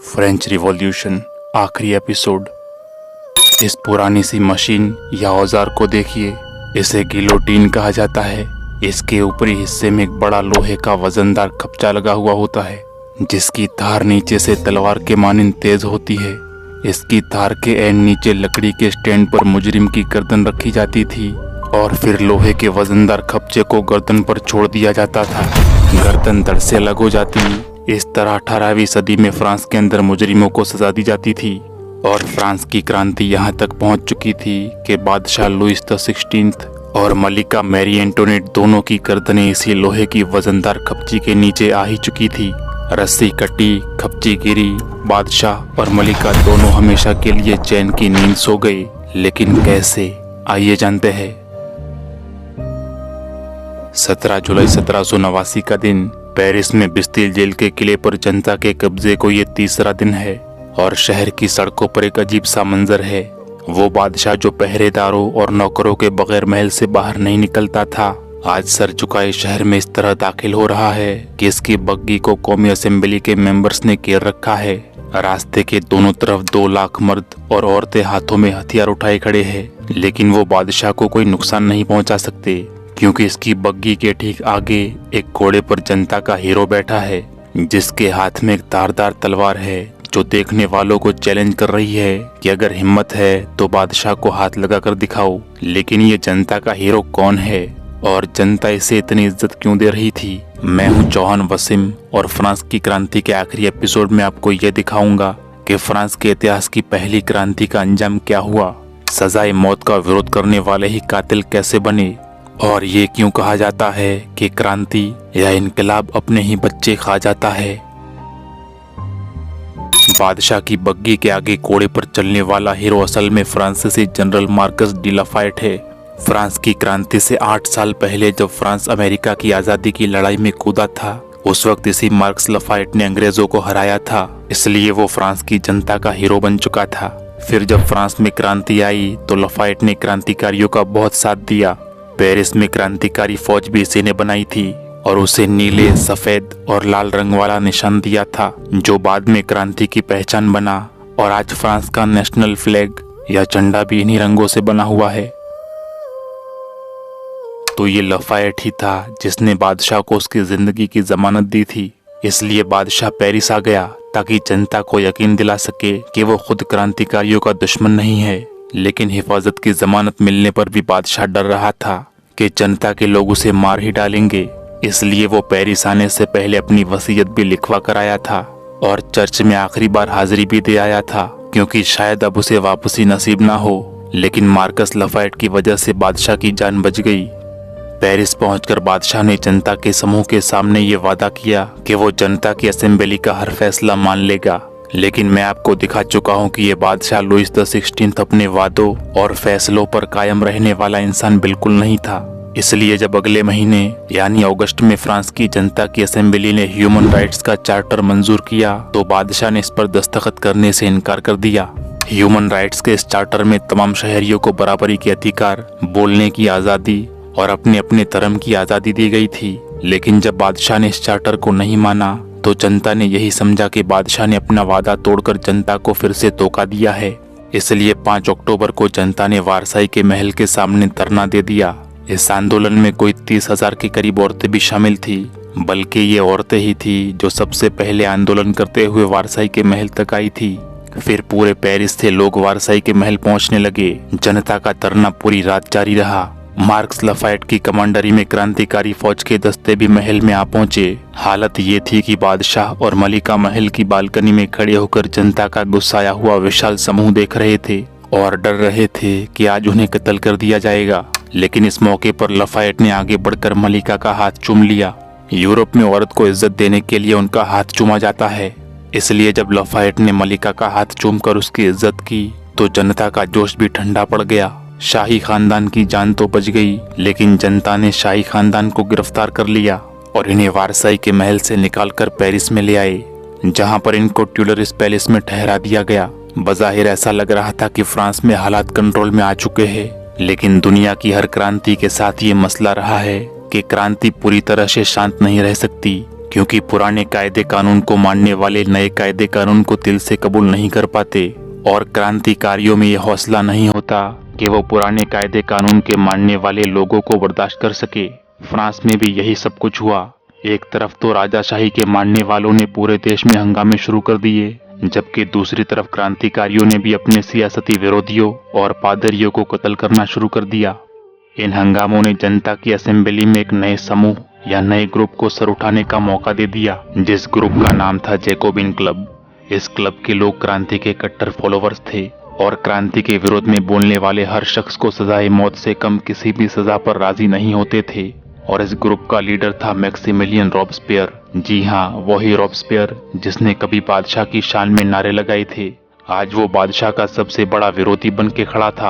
French revolution आखिरी episode. इस पुरानी सी मशीन या औजार को देखिए। इसे गिलोटीन कहा जाता है। इसके ऊपरी हिस्से में एक बड़ा लोहे का वजनदार खपचा लगा हुआ होता है, जिसकी धार नीचे से तलवार के मानिंद तेज होती है। इसकी धार के एंड नीचे लकड़ी के स्टैंड पर मुजरिम की गर्दन रखी जाती थी और फिर लोहे के वजनदार खपचे को गर्दन पर छोड़ दिया जाता था। गर्दन धड़ से अलग हो जाती। इस तरह 18वीं सदी में फ्रांस के अंदर मुजरिमों को सजा दी जाती थी और फ्रांस की क्रांति यहाँ तक पहुँच चुकी थी कि बादशाह लुइस द 16 और मलिका मैरी एंटोनेट दोनों की गर्दनें इसी लोहे की वजनदार खपची के नीचे आ ही चुकी थी। रस्सी कटी, खपची गिरी, बादशाह और मलिका दोनों हमेशा के लिए चैन की नींद सो गए। लेकिन कैसे, आइए जानते हैं। 17 जुलाई 1789 का दिन पेरिस में बिस्तिल जेल के किले पर जनता के कब्जे को ये तीसरा दिन है और शहर की सड़कों पर एक अजीब सा मंजर है। वो बादशाह जो पहरेदारों और नौकरों के बगैर महल से बाहर नहीं निकलता था, आज सर झुकाए शहर में इस तरह दाखिल हो रहा है कि इसकी बग्गी को कौमी असेंबली के मेंबर्स ने घेर रखा है। रास्ते के दोनों तरफ 2 लाख मर्द और औरतें हाथों में हथियार उठाए खड़े हैं, लेकिन वो बादशाह को कोई नुकसान नहीं पहुंचा सकते, क्योंकि इसकी बग्गी के ठीक आगे एक घोड़े पर जनता का हीरो बैठा है, जिसके हाथ में एक धारदार तलवार है, जो देखने वालों को चैलेंज कर रही है कि अगर हिम्मत है तो बादशाह को हाथ लगाकर दिखाओ। लेकिन ये जनता का हीरो कौन है और जनता इसे इतनी इज्जत क्यों दे रही थी? मैं हूँ चौहान वसीम और फ्रांस की क्रांति के आखिरी एपिसोड में आपको ये दिखाऊंगा कि फ्रांस के इतिहास की पहली क्रांति का अंजाम क्या हुआ, सजाए मौत का विरोध करने वाले ही कातिल कैसे बने, और ये क्यों कहा जाता है कि क्रांति या इनकलाब अपने ही बच्चे खा जाता है। बादशाह की बग्गी के आगे घोड़े पर चलने वाला हीरो असल में फ्रांसीसी जनरल मार्कस डी लाफायेट है। फ्रांस की क्रांति से 8 साल पहले जब फ्रांस अमेरिका की आज़ादी की लड़ाई में कूदा था, उस वक्त इसी मार्कस लाफायेट ने अंग्रेजों को हराया था, इसलिए वो फ्रांस की जनता का हीरो बन चुका था। फिर जब फ्रांस में क्रांति आई तो लाफायेट ने क्रांतिकारियों का बहुत साथ दिया। पेरिस में क्रांतिकारी फौज भी इसी ने बनाई थी और उसे नीले, सफेद और लाल रंग वाला निशान दिया था, जो बाद में क्रांति की पहचान बना। और आज फ्रांस का नेशनल फ्लैग या झंडा भी इन्हीं रंगों से बना हुआ है। तो ये लाफायेट ही था जिसने बादशाह को उसकी जिंदगी की जमानत दी थी। इसलिए बादशाह पेरिस आ गया ताकि जनता को यकीन दिला सके कि वो खुद क्रांतिकारियों का दुश्मन नहीं है। लेकिन हिफाजत की जमानत मिलने पर भी बादशाह डर रहा था कि जनता के लोग उसे मार ही डालेंगे। इसलिए वो पेरिस आने से पहले अपनी वसीयत भी लिखवा कर आया था और चर्च में आखिरी बार हाजिरी भी दे आया था, क्योंकि शायद अब उसे वापसी नसीब ना हो। लेकिन मार्कस लाफायेट की वजह से बादशाह की जान बच गई। पेरिस पहुंचकर बादशाह ने जनता के समूह के सामने ये वादा किया कि वो जनता की असेंबली का हर फैसला मान लेगा। लेकिन मैं आपको दिखा चुका हूँ कि ये बादशाह लुइस द 16 अपने वादों और फैसलों पर कायम रहने वाला इंसान बिल्कुल नहीं था। इसलिए जब अगले महीने यानी अगस्त में फ्रांस की जनता की असेंबली ने ह्यूमन राइट्स का चार्टर मंजूर किया, तो बादशाह ने इस पर दस्तखत करने से इनकार कर दिया। ह्यूमन राइट्स के इस चार्टर में तमाम शहरियों को बराबरी के अधिकार, बोलने की आज़ादी और अपने अपने धर्म की आज़ादी दी गई थी। लेकिन जब बादशाह ने इस चार्टर को नहीं माना तो जनता ने यही समझा कि बादशाह ने अपना वादा तोड़कर जनता को फिर से धोखा दिया है। इसलिए 5 अक्टूबर को जनता ने वारसाई के महल के सामने धरना दे दिया। इस आंदोलन में कोई 30,000 के करीब औरतें भी शामिल थी, बल्कि ये औरतें ही थी जो सबसे पहले आंदोलन करते हुए वारसाई के महल तक आई थी। फिर पूरे पेरिस से लोग वारसाई के महल पहुंचने लगे। जनता का धरना पूरी रात जारी रहा। मार्कस लाफायेट की कमांडरी में क्रांतिकारी फौज के दस्ते भी महल में आ पहुंचे। हालत ये थी कि बादशाह और मलिका महल की बालकनी में खड़े होकर जनता का गुस्साया हुआ विशाल समूह देख रहे थे और डर रहे थे कि आज उन्हें कत्ल कर दिया जाएगा। लेकिन इस मौके पर लाफायेट ने आगे बढ़कर मलिका का हाथ चूम लिया। यूरोप में औरत को इज्जत देने के लिए उनका हाथ चूमा जाता है, इसलिए जब लाफायेट ने मलिका का हाथ चूमकर उसकी इज्जत की तो जनता का जोश भी ठंडा पड़ गया। शाही खानदान की जान तो बच गई, लेकिन जनता ने शाही खानदान को गिरफ्तार कर लिया और इन्हें वारसाई के महल से निकालकर पेरिस में ले आए, जहां पर इनको ट्यूलरिस पैलेस में ठहरा दिया गया। बज़ाहिर ऐसा लग रहा था कि फ्रांस में हालात कंट्रोल में आ चुके हैं, लेकिन दुनिया की हर क्रांति के साथ ये मसला रहा है कि क्रांति पूरी तरह से शांत नहीं रह सकती, क्योंकि पुराने कायदे कानून को मानने वाले नए कायदे कानून को दिल से कबूल नहीं कर पाते और क्रांतिकारियों में यह हौसला नहीं होता कि वो पुराने कायदे कानून के मानने वाले लोगों को बर्दाश्त कर सके। फ्रांस में भी यही सब कुछ हुआ। एक तरफ तो राजाशाही के मानने वालों ने पूरे देश में हंगामे शुरू कर दिए, जबकि दूसरी तरफ क्रांतिकारियों ने भी अपने सियासती विरोधियों और पादरियों को कत्ल करना शुरू कर दिया। इन हंगामों ने जनता की असेंबली में एक नए समूह या नए ग्रुप को सर उठाने का मौका दे दिया, जिस ग्रुप का नाम था जैकोबिन क्लब। इस क्लब के लोग क्रांति के कट्टर फॉलोवर्स थे और क्रांति के विरोध में बोलने वाले हर शख्स को सजाए मौत से कम किसी भी सजा पर राजी नहीं होते थे। और इस ग्रुप का लीडर था मैक्सिमिलियन रॉबस्पियर। जी हाँ, वही रॉबस्पियर जिसने कभी बादशाह की शान में नारे लगाए थे। आज वो बादशाह का सबसे बड़ा विरोधी बन के खड़ा था।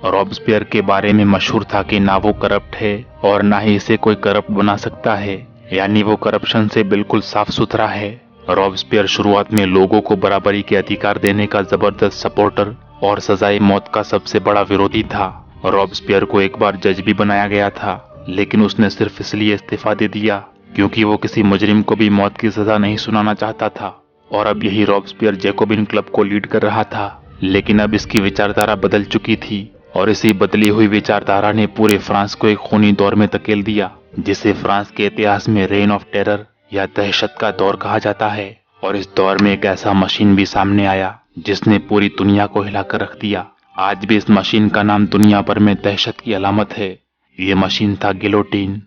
रॉबस्पियर के बारे में मशहूर था कि ना वो करप्ट है और ना ही इसे कोई करप्ट बना सकता है, यानी वो करप्शन से बिल्कुल साफ सुथरा है। रॉबस्पियर शुरुआत में लोगों को बराबरी के अधिकार देने का जबरदस्त सपोर्टर और सजाए मौत का सबसे बड़ा विरोधी था। रॉबस्पियर को एक बार जज भी बनाया गया था, लेकिन उसने सिर्फ इसलिए इस्तीफा दे दिया क्योंकि वो किसी मुजरिम को भी मौत की सजा नहीं सुनाना चाहता था। और अब यही रॉबस्पियर जैकोबिन क्लब को लीड कर रहा था, लेकिन अब इसकी विचारधारा बदल चुकी थी और इसी बदली हुई विचारधारा ने पूरे फ्रांस को एक खूनी दौर में धकेल दिया, जिसे फ्रांस के इतिहास में रेन ऑफ टेरर या दहशत का दौर कहा जाता है। और इस दौर में एक ऐसा मशीन भी सामने आया जिसने पूरी दुनिया को हिलाकर रख दिया। आज भी इस मशीन का नाम दुनिया भर में दहशत की अलामत है। ये मशीन था गिलोटिन।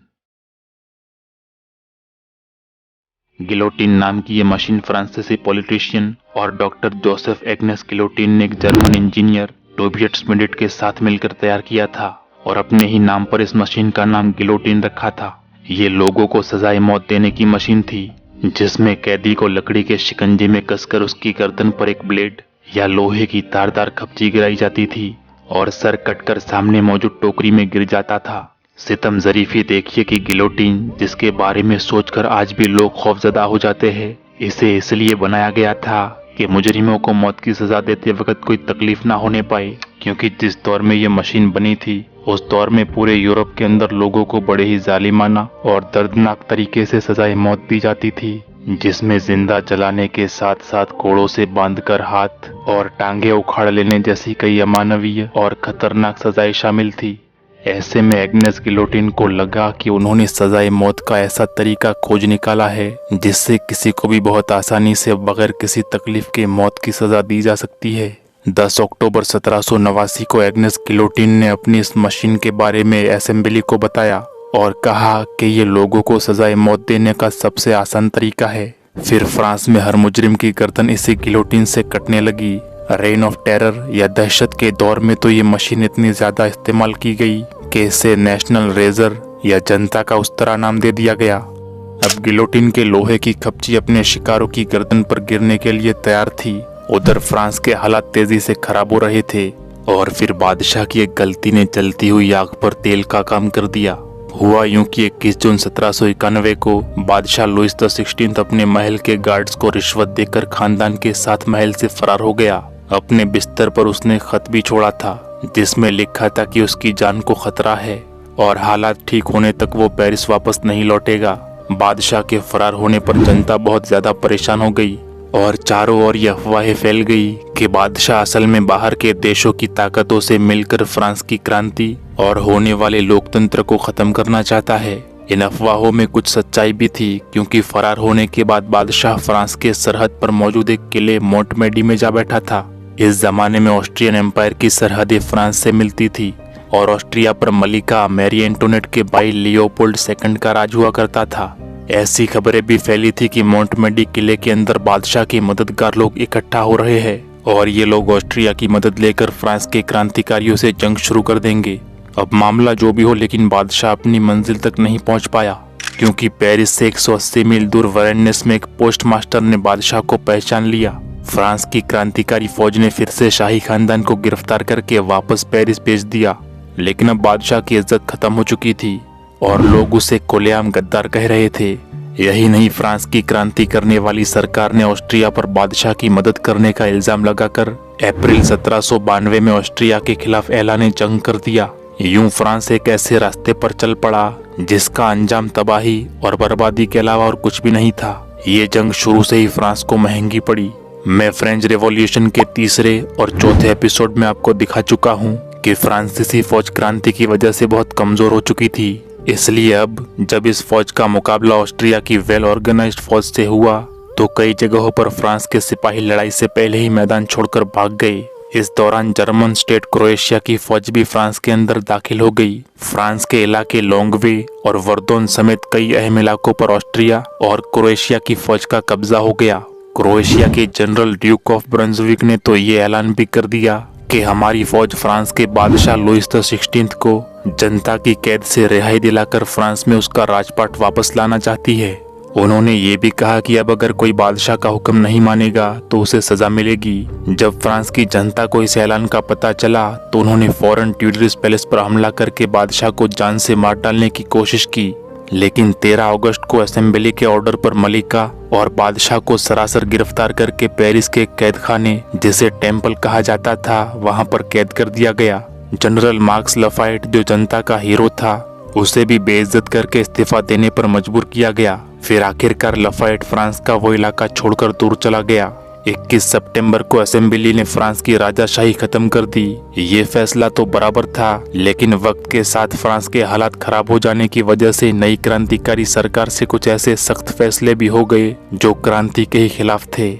गिलोटिन नाम की ये मशीन फ्रांसीसी पॉलिटिशियन और डॉक्टर जोसेफ एग्नेस गिलोटिन ने एक जर्मन इंजीनियर टोबियट स्मिडिट के साथ मिलकर तैयार किया था और अपने ही नाम पर इस मशीन का नाम गिलोटिन रखा था। ये लोगों को सजाए मौत देने की मशीन थी, जिसमें कैदी को लकड़ी के शिकंजे में कसकर उसकी गर्दन पर एक ब्लेड या लोहे की तारदार खपची गिराई जाती थी और सर कटकर सामने मौजूद टोकरी में गिर जाता था। सितम जरीफी देखिए कि गिलोटिन, जिसके बारे में सोचकर आज भी लोग खौफजदा हो जाते हैं, इसे इसलिए बनाया गया था कि मुजरिमों को मौत की सजा देते वक्त कोई तकलीफ ना होने पाए। क्योंकि जिस दौर में ये मशीन बनी थी, उस दौर में पूरे यूरोप के अंदर लोगों को बड़े ही जालिमाना और दर्दनाक तरीके से सजाए मौत दी जाती थी, जिसमें जिंदा जलाने के साथ साथ कोड़ों से बांधकर हाथ और टांगे उखाड़ लेने जैसी कई अमानवीय और खतरनाक सजाएं शामिल थी। ऐसे में एग्नेस गिलोटिन को लगा कि उन्होंने सजाए मौत का ऐसा तरीका खोज निकाला है जिससे किसी को भी बहुत आसानी से बगैर किसी तकलीफ के मौत की सजा दी जा सकती है। 10 अक्टूबर 1789 को एग्नेस गिलोटिन ने अपनी इस मशीन के बारे में असेंबली को बताया और कहा कि ये लोगों को सजाए मौत देने का सबसे आसान तरीका है। फिर फ्रांस में हर मुजरिम की गर्दन इसी गिलोटिन से कटने लगी। रेन ऑफ टेरर या दहशत के दौर में तो ये मशीन इतनी ज्यादा इस्तेमाल की गई कि इसे नेशनल रेजर या जनता का उस्तरा नाम दे दिया गया। अब गिलोटिन के लोहे की खपची अपने शिकारों की गर्दन पर गिरने के लिए तैयार थी। उधर फ्रांस के हालात तेजी से खराब हो रहे थे और फिर बादशाह की एक गलती ने जलती हुई आग पर तेल का काम कर दिया। हुआ यूं कि 21 जून 1791 को बादशाह लुइस द 16 अपने महल के गार्ड्स को रिश्वत देकर खानदान के साथ महल से फरार हो गया। अपने बिस्तर पर उसने खत भी छोड़ा था जिसमें लिखा था कि उसकी जान को खतरा है और हालात ठीक होने तक वो पेरिस वापस नहीं लौटेगा। बादशाह के फरार होने पर जनता बहुत ज्यादा परेशान हो गई और चारों ओर यह अफवाहें फैल गई कि बादशाह असल में बाहर के देशों की ताकतों से मिलकर फ्रांस की क्रांति और होने वाले लोकतंत्र को खत्म करना चाहता है। इन अफवाहों में कुछ सच्चाई भी थी, क्योंकि फरार होने के बाद बादशाह फ्रांस के सरहद पर मौजूद एक किले मोंटमेडी में जा बैठा था। इस जमाने में ऑस्ट्रियन एम्पायर की सरहदें फ्रांस से मिलती थी और ऑस्ट्रिया पर मलिका मैरी एंटोनेट के भाई लियोपोल्ड II का राज हुआ करता था। ऐसी खबरें भी फैली थी कि मोंटमेडी किले के अंदर बादशाह के मददगार लोग इकट्ठा हो रहे हैं और ये लोग ऑस्ट्रिया की मदद लेकर फ्रांस के क्रांतिकारियों से जंग शुरू कर देंगे। अब मामला जो भी हो, लेकिन बादशाह अपनी मंजिल तक नहीं पहुंच पाया, क्योंकि पेरिस से 180 मील दूर वरेन्नेस में एक पोस्ट मास्टर ने बादशाह को पहचान लिया। फ्रांस की क्रांतिकारी फौज ने फिर से शाही खानदान को गिरफ्तार करके वापस पेरिस भेज दिया, लेकिन अब बादशाह की इज्जत खत्म हो चुकी थी और लोग उसे खुलेआम गद्दार कह रहे थे। यही नहीं, फ्रांस की क्रांति करने वाली सरकार ने ऑस्ट्रिया पर बादशाह की मदद करने का इल्जाम लगाकर अप्रैल 1792 में ऑस्ट्रिया के खिलाफ ऐलान जंग कर दिया। यूं फ्रांस एक ऐसे रास्ते पर चल पड़ा जिसका अंजाम तबाही और बर्बादी के अलावा और कुछ भी नहीं था। ये जंग शुरू से ही फ्रांस को महंगी पड़ी। मैं फ्रेंच रेवोल्यूशन के तीसरे और चौथे एपिसोड में आपको दिखा चुका हूँ कि फ्रांसीसी फौज क्रांति की वजह से बहुत कमजोर हो चुकी थी। इसलिए अब जब इस फौज का मुकाबला ऑस्ट्रिया की वेल ऑर्गेनाइज्ड फौज से हुआ तो कई जगहों पर फ्रांस के सिपाही लड़ाई से पहले ही मैदान छोड़कर भाग गए। इस दौरान जर्मन स्टेट क्रोएशिया की फौज भी फ्रांस के अंदर दाखिल हो गई। फ्रांस के इलाके लोंगवे और वर्दोन समेत कई अहम इलाकों पर ऑस्ट्रिया और क्रोएशिया की फौज का कब्जा हो गया। क्रोएशिया के जनरल ड्यूक ऑफ ब्रंसविक ने तो ये ऐलान भी कर दिया कि हमारी फौज फ्रांस के बादशाह लुईस द 16 को जनता की कैद से रिहाई दिलाकर फ्रांस में उसका राजपाट वापस लाना चाहती है। उन्होंने ये भी कहा कि अब अगर कोई बादशाह का हुक्म नहीं मानेगा तो उसे सजा मिलेगी। जब फ्रांस की जनता को इस ऐलान का पता चला तो उन्होंने फौरन ट्यूडरिस पैलेस पर हमला करके बादशाह को जान से मार डालने की कोशिश की, लेकिन 13 अगस्त को असेंबली के ऑर्डर पर मलिका और बादशाह को सरासर गिरफ्तार करके पेरिस के कैद खाने, जिसे टेम्पल कहा जाता था, वहां पर कैद कर दिया गया। जनरल मार्क्स लफायट, जो जनता का हीरो था, उसे भी बेइज्जत करके इस्तीफा देने पर मजबूर किया गया। फिर आखिरकार लफायट फ्रांस का वो इलाका छोड़कर दूर चला गया। 21 सितंबर को असेंबली ने फ्रांस की राजाशाही खत्म कर दी। ये फैसला तो बराबर था, लेकिन वक्त के साथ फ्रांस के हालात खराब हो जाने की वजह से नई क्रांतिकारी सरकार से कुछ ऐसे सख्त फैसले भी हो गए जो क्रांति के ही खिलाफ थे।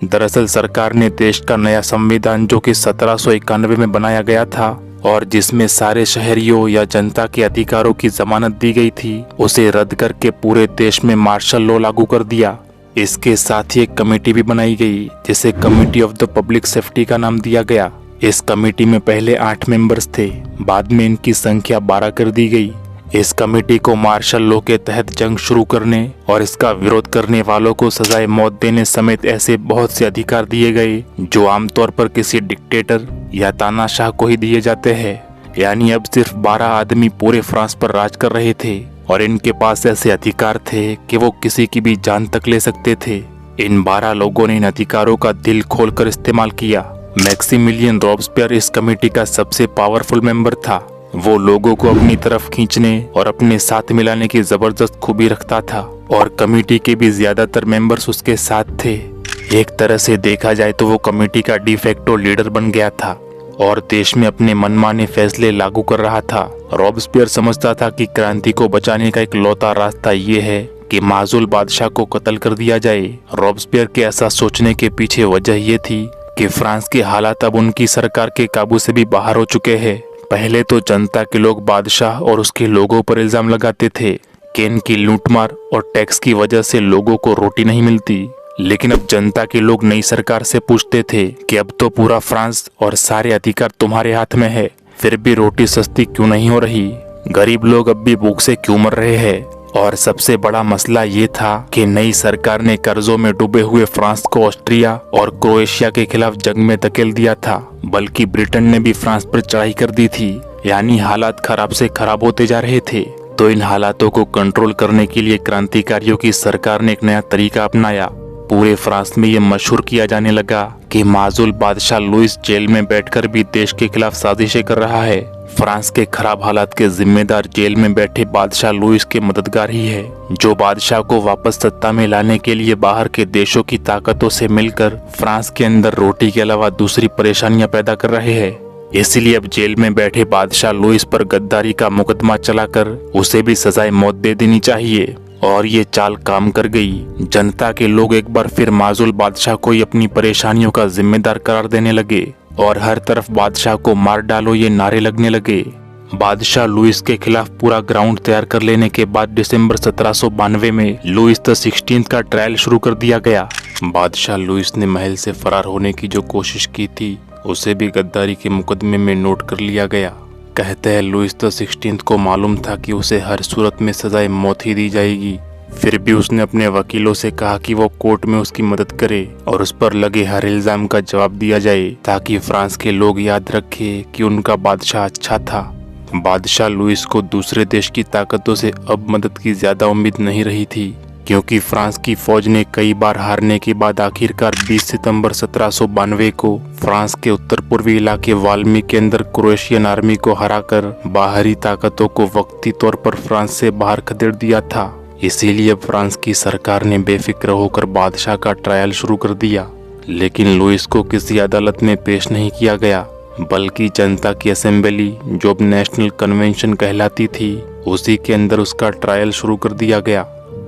दरअसल सरकार ने देश का नया संविधान, जो कि 1791 में बनाया गया था और जिसमें सारे शहरियों या जनता के अधिकारों की जमानत दी गई थी, उसे रद्द करके पूरे देश में मार्शल लॉ लागू कर दिया। इसके साथ ही एक कमेटी भी बनाई गई जिसे committee of the public safety का नाम दिया गया। इस कमेटी में पहले 8 मेंबर्स थे, बाद में इनकी संख्या 12 कर दी गई। इस कमेटी को मार्शल लॉ के तहत जंग शुरू करने और इसका विरोध करने वालों को सजाए मौत देने समेत ऐसे बहुत से अधिकार दिए गए जो आमतौर पर किसी डिक्टेटर या तानाशाह को ही दिए जाते हैं। यानी अब सिर्फ 12 आदमी पूरे फ्रांस पर राज कर रहे थे और इनके पास ऐसे अधिकार थे कि वो किसी की भी जान तक ले सकते थे। इन 12 लोगों ने इन अधिकारों का दिल खोलकर इस्तेमाल किया। मैक्सिमिलियन रॉबस्पियर इस कमेटी का सबसे पावरफुल मेंबर था। वो लोगों को अपनी तरफ खींचने और अपने साथ मिलाने की जबरदस्त खूबी रखता था और कमेटी के भी ज्यादातर मेंबर्स उसके साथ थे। एक तरह से देखा जाए तो वो कमेटी का डिफेक्टो लीडर बन गया था और देश में अपने मनमाने फैसले लागू कर रहा था। रॉबस्पियर समझता था कि क्रांति को बचाने का एक लौता रास्ता ये है कि माजूल बादशाह को कत्ल कर दिया जाए। रॉबस्पियर के ऐसा सोचने के पीछे वजह ये थी कि फ्रांस के हालात अब उनकी सरकार के काबू से भी बाहर हो चुके हैं। पहले तो जनता के लोग बादशाह और उसके लोगों पर इल्जाम लगाते थे कि इनकी लूटमार और टैक्स की वजह से लोगों को रोटी नहीं मिलती, लेकिन अब जनता के लोग नई सरकार से पूछते थे कि अब तो पूरा फ्रांस और सारे अधिकार तुम्हारे हाथ में है, फिर भी रोटी सस्ती क्यों नहीं हो रही, गरीब लोग अब भी भूख से क्यों मर रहे हैं। और सबसे बड़ा मसला ये था कि नई सरकार ने कर्जों में डूबे हुए फ्रांस को ऑस्ट्रिया और क्रोएशिया के खिलाफ जंग में धकेल दिया था, बल्कि ब्रिटेन ने भी फ्रांस पर चढ़ाई कर दी थी। यानी हालात खराब से खराब होते जा रहे थे। तो इन हालातों को कंट्रोल करने के लिए क्रांतिकारियों की सरकार ने एक नया तरीका अपनाया। पूरे फ्रांस में ये मशहूर किया जाने लगा कि माजूल बादशाह लुईस जेल में बैठकर भी देश के खिलाफ साजिशें कर रहा है। फ्रांस के खराब हालात के जिम्मेदार जेल में बैठे बादशाह लुईस के मददगार ही है, जो बादशाह को वापस सत्ता में लाने के लिए बाहर के देशों की ताकतों से मिलकर फ्रांस के अंदर रोटी के अलावा दूसरी परेशानियां पैदा कर रहे हैं। इसलिए अब जेल में बैठे बादशाह लुईस पर गद्दारी का मुकदमा चलाकर उसे भी सजाए मौत दे देनी चाहिए। और ये चाल काम कर गई। जनता के लोग एक बार फिर माजूल बादशाह को ही अपनी परेशानियों का जिम्मेदार करार देने लगे और हर तरफ बादशाह को मार डालो ये नारे लगने लगे। बादशाह लुईस के खिलाफ पूरा ग्राउंड तैयार कर लेने के बाद दिसंबर 1792 में लुईस द 16 का ट्रायल शुरू कर दिया गया। बादशाह लुईस ने महल से फरार होने की जो कोशिश की थी उसे भी गद्दारी के मुकदमे में नोट कर लिया गया। कहते हैं लुईस द 16 को मालूम था कि उसे हर सूरत में सजाए मौत ही दी जाएगी, फिर भी उसने अपने वकीलों से कहा कि वो कोर्ट में उसकी मदद करे और उस पर लगे हर इल्जाम का जवाब दिया जाए, ताकि फ्रांस के लोग याद रखें कि उनका बादशाह अच्छा था। बादशाह लुईस को दूसरे देश की ताकतों से अब मदद की ज्यादा उम्मीद नहीं रही थी। क्योंकि फ्रांस की फौज ने कई बार हारने के बाद आखिरकार 20 सितंबर 1792 को फ्रांस के उत्तर पूर्वी इलाके वाल्मी के अंदर क्रोएशियन आर्मी को हराकर बाहरी ताकतों को वक्ती तौर पर फ्रांस से बाहर खदेड़ दिया था। इसीलिए फ्रांस की सरकार ने बेफिक्र होकर बादशाह का ट्रायल शुरू कर दिया। लेकिन लुइस को किसी अदालत में पेश नहीं किया गया, बल्कि जनता की असेंबली, जो अब नेशनल कन्वेंशन कहलाती थी, उसी के अंदर उसका ट्रायल शुरू कर दिया गया।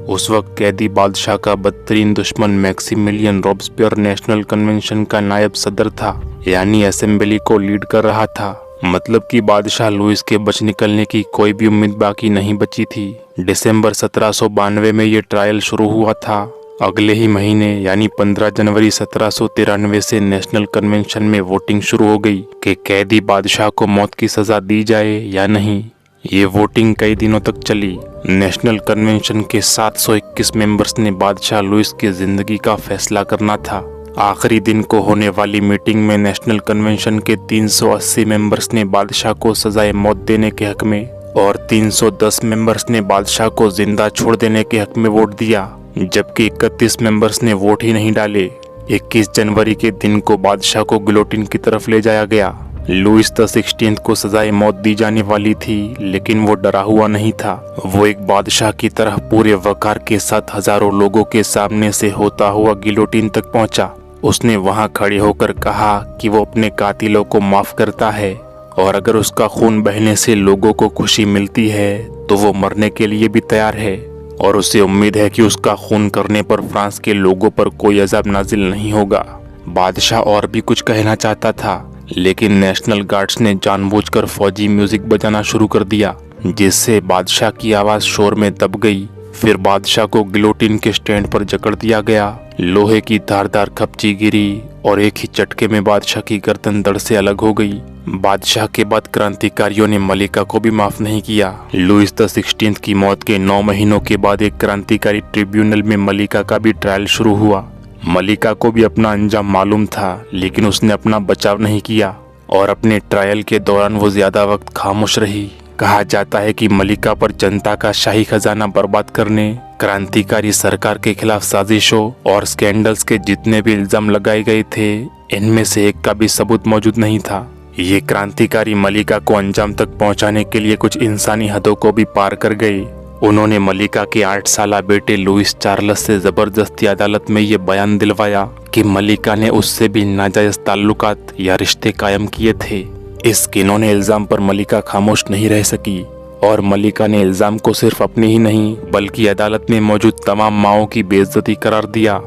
उस वक्त कैदी बादशाह का बदतरीन दुश्मन मैक्सिमिलियन रॉबस्पियर नेशनल कन्वेंशन का नायब सदर था, यानी असेंबली को लीड कर रहा था। मतलब कि बादशाह लुइस के बच निकलने की कोई भी उम्मीद बाकी नहीं बची थी। दिसंबर 1792 में ये ट्रायल शुरू हुआ था। अगले ही महीने यानी 15 जनवरी 1793 से नेशनल कन्वेंशन में वोटिंग शुरू हो गई कि कैदी बादशाह को मौत की सजा दी जाए या नहीं। ये वोटिंग कई दिनों तक चली। नेशनल कन्वेंशन के 721 मेंबर्स ने बादशाह लुइस की जिंदगी का फैसला करना था। आखिरी दिन को होने वाली मीटिंग में नेशनल कन्वेंशन के 380 मेंबर्स ने बादशाह को सजाए मौत देने के हक में और 310 मेंबर्स ने बादशाह को जिंदा छोड़ देने के हक में वोट दिया, जबकि 31 मेंबर्स ने वोट ही नहीं डाले। 21 जनवरी के दिन को बादशाह को गिलोटिन की तरफ ले जाया गया। लुइस द 16 को सजाए मौत दी जाने वाली थी, लेकिन वो डरा हुआ नहीं था। वो एक बादशाह की तरह पूरे वकार के साथ हजारों लोगों के सामने से होता हुआ गिलोटिन तक पहुंचा। उसने वहां खड़े होकर कहा कि वो अपने कातिलों को माफ करता है और अगर उसका खून बहने से लोगों को खुशी मिलती है तो वो मरने के लिए भी तैयार है और उसे उम्मीद है कि उसका खून करने पर फ्रांस के लोगों पर कोई अज़ाब नाजिल नहीं होगा। बादशाह और भी कुछ कहना चाहता था, लेकिन नेशनल गार्ड्स ने जानबूझकर फौजी म्यूजिक बजाना शुरू कर दिया, जिससे बादशाह की आवाज शोर में दब गई। फिर बादशाह को गिलोटिन के स्टैंड पर जकड़ दिया गया। लोहे की धारदार खपची गिरी और एक ही झटके में बादशाह की गर्दन धड़ से अलग हो गई। बादशाह के बाद क्रांतिकारियों ने मलिका को भी माफ नहीं किया। लुइस द 16 की मौत के 9 महीनों के बाद एक क्रांतिकारी ट्रिब्यूनल में मलिका का भी ट्रायल शुरू हुआ। मलिका को भी अपना अंजाम मालूम था, लेकिन उसने अपना बचाव नहीं किया और अपने ट्रायल के दौरान वो ज्यादा वक्त खामोश रही। कहा जाता है कि मलिका पर जनता का शाही खजाना बर्बाद करने, क्रांतिकारी सरकार के खिलाफ साजिशों और स्कैंडल्स के जितने भी इल्जाम लगाए गए थे, इनमें से एक का भी सबूत मौजूद नहीं था। ये क्रांतिकारी मलिका को अंजाम तक पहुंचाने के लिए कुछ इंसानी हदों को भी पार कर गए। उन्होंने मलिका के 8 साला बेटे लुइस चार्ल्स से जबरदस्ती अदालत में ये बयान दिलवाया कि मलिका ने उससे भी नाजायज ताल्लुकात या रिश्ते कायम किए थे। इस घिनौने इल्जाम पर मलिका खामोश नहीं रह सकी और मलिका ने इल्जाम को सिर्फ अपनी ही नहीं बल्कि अदालत में मौजूद तमाम माओं की बेइज्जती करार दिया।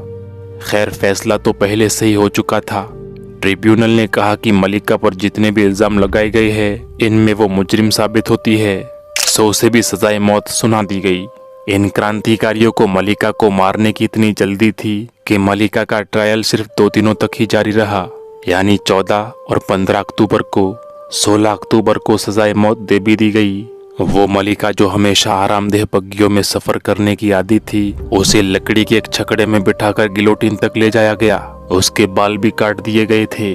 खैर, फैसला तो पहले से ही हो चुका था। ट्रिब्यूनल ने कहा कि मलिका पर जितने भी इल्जाम लगाए गए हैं, इनमें वो मुजरिम साबित होती है, सो उसे भी सजाए मौत सुना दी गई। इन क्रांतिकारियों को मलिका को मारने की इतनी जल्दी थी कि मलिका का ट्रायल सिर्फ 2 दिनों तक ही जारी रहा, यानी 14 और 15 अक्टूबर को। 16 अक्टूबर को सजाए मौत दे भी दी गई। वो मलिका जो हमेशा आरामदेह बग्गियों में सफर करने की आदी थी, उसे लकड़ी के एक छकड़े में बिठाकर गिलोटिन तक ले जाया गया। उसके बाल भी काट दिए गए थे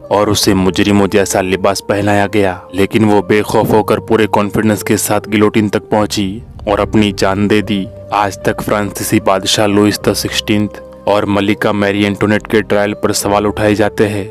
और उसे मुजरिमों जैसा लिबास पहनाया गया, लेकिन वो बेखौफ होकर पूरे कॉन्फिडेंस के साथ गिलोटिन तक पहुंची और अपनी जान दे दी। आज तक फ्रांसीसी बादशाह लुइस द 16 और मलिका मैरी एंटोनेट के ट्रायल पर सवाल उठाए जाते हैं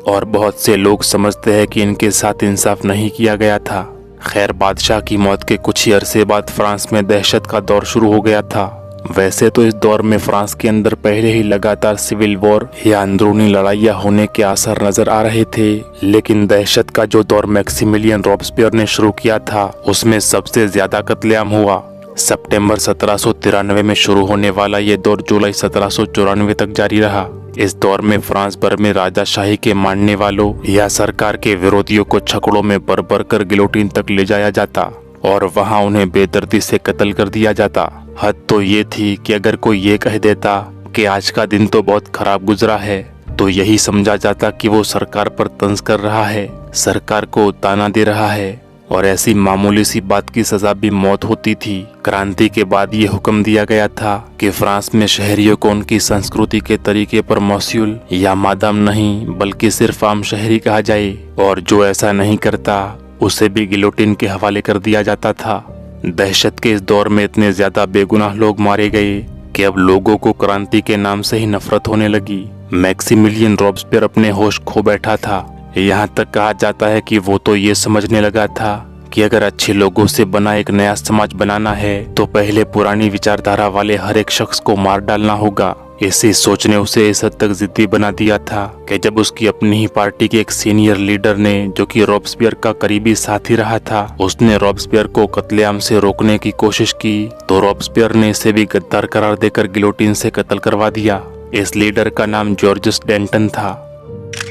और बहुत से लोग समझते हैं कि इनके साथ इंसाफ नहीं किया गया था। खैर, बादशाह की मौत के कुछ ही अरसे बाद फ्रांस में दहशत का दौर शुरू हो गया था। वैसे तो इस दौर में फ्रांस के अंदर पहले ही लगातार सिविल वॉर या अंदरूनी लड़ाइयाँ होने के आसार नजर आ रहे थे, लेकिन दहशत का जो दौर मैक्सिमिलियन रॉबस्पियर ने शुरू किया था, उसमें सबसे ज्यादा कत्लेआम हुआ। सितंबर 1793 में शुरू होने वाला ये दौर जुलाई 1794 तक जारी रहा। इस दौर में फ्रांस भर में राजाशाही के मानने वालों या सरकार के विरोधियों को छकड़ों में भर कर गिलोटिन तक ले जाया जाता और वहां उन्हें बेदर्दी से कत्ल कर दिया जाता। हद तो ये थी कि अगर कोई ये कह देता कि आज का दिन तो बहुत खराब गुजरा है, तो यही समझा जाता कि वो सरकार पर तंज कर रहा है, सरकार को ताना दे रहा है, और ऐसी मामूली सी बात की सजा भी मौत होती थी। क्रांति के बाद ये हुक्म दिया गया था कि फ्रांस में शहरियों को उनकी संस्कृति के तरीके पर मौसूल या मादाम नहीं बल्कि सिर्फ आम शहरी कहा जाए, और जो ऐसा नहीं करता उसे भी गिलोटिन के हवाले कर दिया जाता था। दहशत के इस दौर में इतने ज्यादा बेगुनाह लोग मारे गए कि अब लोगों को क्रांति के नाम से ही नफरत होने लगी। मैक्सिमिलियन रॉबस्पियर अपने होश खो बैठा था। यहाँ तक कहा जाता है कि वो तो ये समझने लगा था कि अगर अच्छे लोगों से बना एक नया समाज बनाना है तो पहले पुरानी विचारधारा वाले हर एक शख्स को मार डालना होगा। इसी सोच ने उसे इस हद तक जिद्दी बना दिया था कि जब उसकी अपनी ही पार्टी के एक सीनियर लीडर ने, जो कि रॉबस्पियर का करीबी साथी रहा था, उसने रॉबस्पियर को कत्लेआम से रोकने की कोशिश की तो रॉबस्पियर ने इसे भी गद्दार करार देकर गिलोटिन से कत्ल करवा दिया। इस लीडर का नाम जॉर्जस डेंटन था।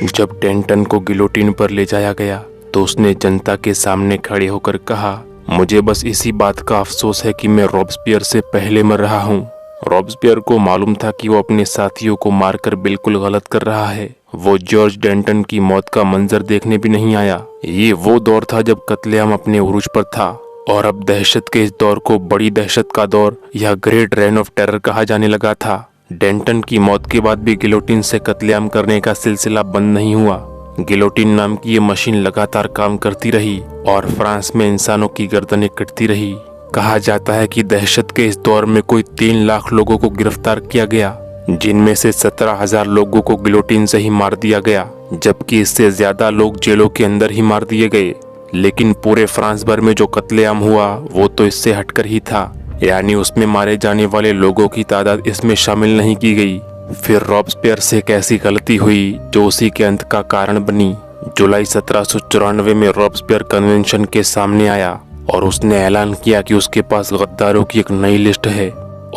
जब डेंटन को गिलोटिन पर ले जाया गया तो उसने जनता के सामने खड़े होकर कहा, मुझे बस इसी बात का अफसोस है कि मैं रॉबस्पियर से पहले मर रहा हूँ। रॉबस्पियर को मालूम था कि वो अपने साथियों को मारकर बिल्कुल गलत कर रहा है। वो जॉर्ज डेंटन की मौत का मंजर देखने भी नहीं आया। ये वो दौर था जब कत्लेआम अपने उरूज पर था और अब दहशत के इस दौर को बड़ी दहशत का दौर या ग्रेट रेन ऑफ टेरर कहा जाने लगा था। डेंटन की मौत के बाद भी गिलोटिन से कत्लेआम करने का सिलसिला बंद नहीं हुआ। गिलोटिन नाम की ये मशीन लगातार काम करती रही और फ्रांस में इंसानों की गर्दनें कटती रही। कहा जाता है कि दहशत के इस दौर में कोई 3 लाख लोगों को गिरफ्तार किया गया, जिनमें से 17,000 लोगों को गिलोटिन से ही मार दिया गया, जबकि इससे ज्यादा लोग जेलों के अंदर ही मार दिए गए। लेकिन पूरे फ्रांस भर में जो कत्लेआम हुआ वो तो इससे हटकर ही था, यानी उसमें मारे जाने वाले लोगों की तादाद इसमें शामिल नहीं की गई। फिर रॉबस्पियर से एक ऐसी गलती हुई जो उसी के अंत का कारण बनी। जुलाई 1794 में रॉबस्पियर कन्वेंशन के सामने आया और उसने ऐलान किया कि उसके पास गद्दारों की एक नई लिस्ट है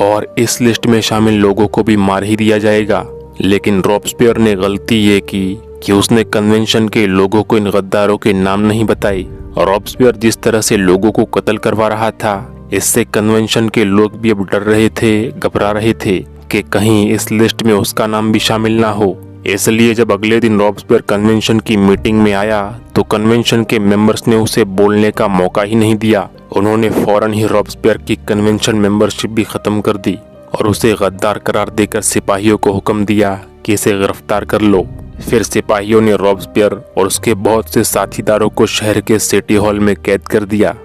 और इस लिस्ट में शामिल लोगों को भी मार ही दिया जाएगा। लेकिन रॉबस्पियर ने गलती ये की कि उसने कन्वेंशन के लोगों को इन गद्दारों के नाम नहीं बताए। रॉबस्पियर जिस तरह से लोगों को कत्ल करवा रहा था, इससे कन्वेंशन के लोग भी अब डर रहे थे, घबरा रहे थे कि कहीं इस लिस्ट में उसका नाम भी शामिल ना हो। इसलिए जब अगले दिन रॉबस्पियर कन्वेंशन की मीटिंग में आया तो कन्वेंशन के मेंबर्स ने उसे बोलने का मौका ही नहीं दिया। उन्होंने फौरन ही रॉबस्पियर की कन्वेंशन मेंबरशिप भी खत्म कर दी और उसे गद्दार करार देकर सिपाहियों को हुक्म दिया कि इसे गिरफ्तार कर लो। फिर सिपाहियों ने रॉबस्पियर और उसके बहुत से साथीदारों को शहर के सिटी हॉल में कैद कर दिया।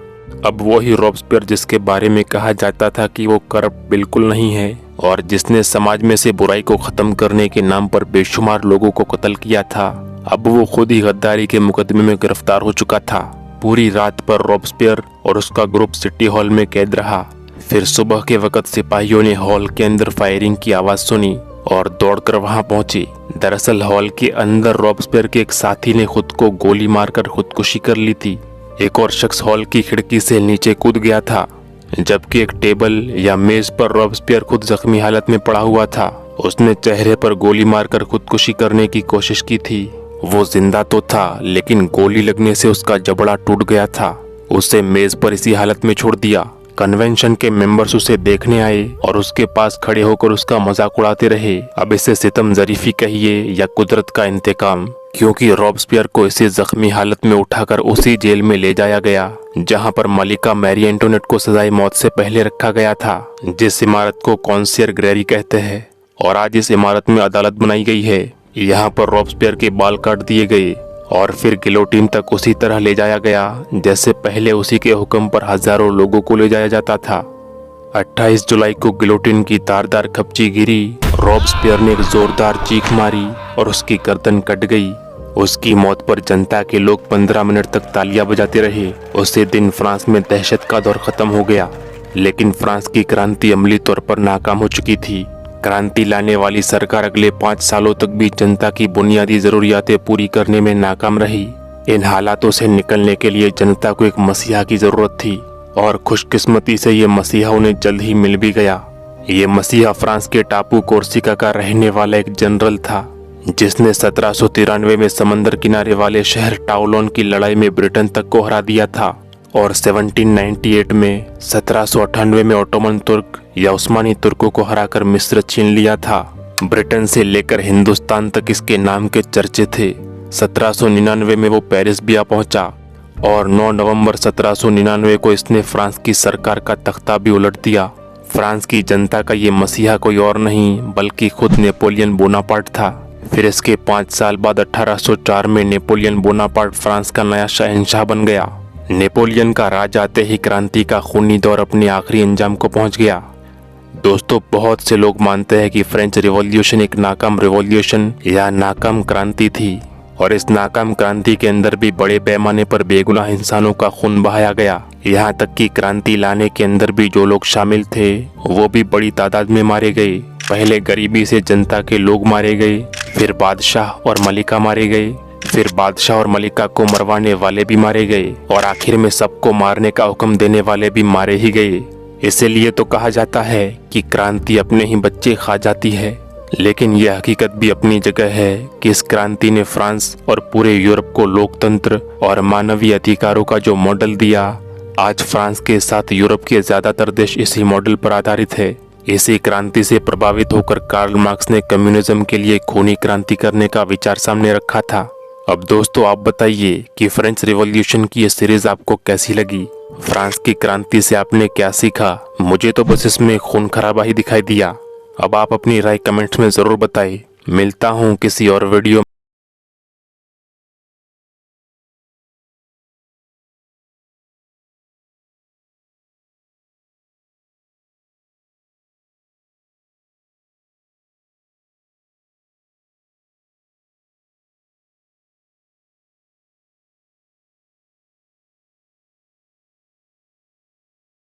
अब वही रॉबस्पियर जिसके बारे में कहा जाता था कि वो करप्ट बिल्कुल नहीं है और जिसने समाज में से बुराई को खत्म करने के नाम पर बेशुमार लोगों को कत्ल किया था, अब वो खुद ही गद्दारी के मुकदमे में गिरफ्तार हो चुका था। पूरी रात पर रॉबस्पियर और उसका ग्रुप सिटी हॉल में कैद रहा। फिर सुबह के वक्त सिपाहियों ने हॉल के अंदर फायरिंग की आवाज सुनी और दौड़कर वहां पहुंचे। दरअसल हॉल के अंदर रॉबस्पियर के एक साथी ने खुद को गोली मारकर खुदकुशी कर ली थी। एक और शख्स हॉल की खिड़की से नीचे कूद गया था, जबकि एक टेबल या मेज पर रॉबस्पियर खुद जख्मी हालत में पड़ा हुआ था। उसने चेहरे पर गोली मारकर खुदकुशी करने की कोशिश की थी। वो जिंदा तो था, लेकिन गोली लगने से उसका जबड़ा टूट गया था। उसे मेज पर इसी हालत में छोड़ दिया। कन्वेंशन के मेंबर्स उसे देखने आए और उसके पास खड़े होकर उसका मजाक उड़ाते रहे। अब इसे सितम जरीफी कहिए या कुदरत का इंतकाम, क्योंकि रॉबस्पियर को इसी जख्मी हालत में उठाकर उसी जेल में ले जाया गया जहां पर मलिका मैरी एंटोनेट को सजाए मौत से पहले रखा गया था, जिस इमारत को कॉन्सियर ग्रेरी कहते हैं। और आज इस इमारत में अदालत बनाई गई है। यहाँ पर रॉबस्पियर के बाल काट दिए गए और फिर गिलोटिन तक उसी तरह ले जाया गया जैसे पहले उसी के हुक्म पर हजारों लोगों को ले जाया जाता था। 28 जुलाई को गिलोटिन की तारदार खपची गिरी। रॉबस्पियर ने एक जोरदार चीख मारी और उसकी गर्दन कट गई। उसकी मौत पर जनता के लोग 15 मिनट तक तालियां बजाते रहे। उसी दिन फ्रांस में दहशत का दौर खत्म हो गया, लेकिन फ्रांस की क्रांति अमली तौर पर नाकाम हो चुकी थी। क्रांति लाने वाली सरकार अगले 5 सालों तक भी जनता की बुनियादी जरूरियातें पूरी करने में नाकाम रही। इन हालातों से निकलने के लिए जनता को एक मसीहा की जरूरत थी और खुशकिस्मती से ये मसीहा उन्हें जल्द ही मिल भी गया। ये मसीहा फ्रांस के टापू कोर्सिका का रहने वाला एक जनरल था, जिसने 1793 में समंदर किनारे वाले शहर टाउलोन की लड़ाई में ब्रिटेन तक को हरा दिया था और 1798 में 1798 में ओटोमन तुर्क या उस्मानी तुर्कों को हराकर मिस्र छीन लिया था। ब्रिटेन से लेकर हिंदुस्तान तक इसके नाम के चर्चे थे। 1799 में वो पेरिस भी आ पहुंचा और 9 नवंबर 1799 को इसने फ्रांस की सरकार का तख्ता भी उलट दिया। फ्रांस की जनता का ये मसीहा कोई और नहीं बल्कि खुद नेपोलियन बोनापार्ट था। फिर इसके 5 साल बाद 1804 में नेपोलियन बोनापार्ट फ्रांस का नया शहंशाह बन गया। नेपोलियन का राज आते ही क्रांति का खूनी दौर अपने आखिरी अंजाम को पहुंच गया। दोस्तों, बहुत से लोग मानते हैं कि फ्रेंच रिवॉल्यूशन एक नाकाम रिवॉल्यूशन या नाकाम क्रांति थी और इस नाकाम क्रांति के अंदर भी बड़े पैमाने पर बेगुनाह इंसानों का खून बहाया गया। यहाँ तक कि क्रांति लाने के अंदर भी जो लोग शामिल थे वो भी बड़ी तादाद में मारे गए। पहले गरीबी से जनता के लोग मारे गए, फिर बादशाह और मलिका मारे गए, फिर बादशाह और मलिका को मरवाने वाले भी मारे गए और आखिर में सबको मारने का हुक्म देने वाले भी मारे ही गए। इसीलिए तो कहा जाता है कि क्रांति अपने ही बच्चे खा जाती है। लेकिन यह हकीकत भी अपनी जगह है कि इस क्रांति ने फ्रांस और पूरे यूरोप को लोकतंत्र और मानवीय अधिकारों का जो मॉडल दिया, आज फ्रांस के साथ यूरोप के ज्यादातर देश इसी मॉडल पर आधारित है। इसी क्रांति से प्रभावित होकर कार्ल मार्क्स ने कम्युनिज्म के लिए खूनी क्रांति करने का विचार सामने रखा था। अब दोस्तों, आप बताइए कि फ्रेंच रिवॉल्यूशन की ये सीरीज आपको कैसी लगी? फ्रांस की क्रांति से आपने क्या सीखा? मुझे तो बस इसमें खून खराबा ही दिखाई दिया। अब आप अपनी राय कमेंट्स में जरूर बताएं। मिलता हूँ किसी और वीडियो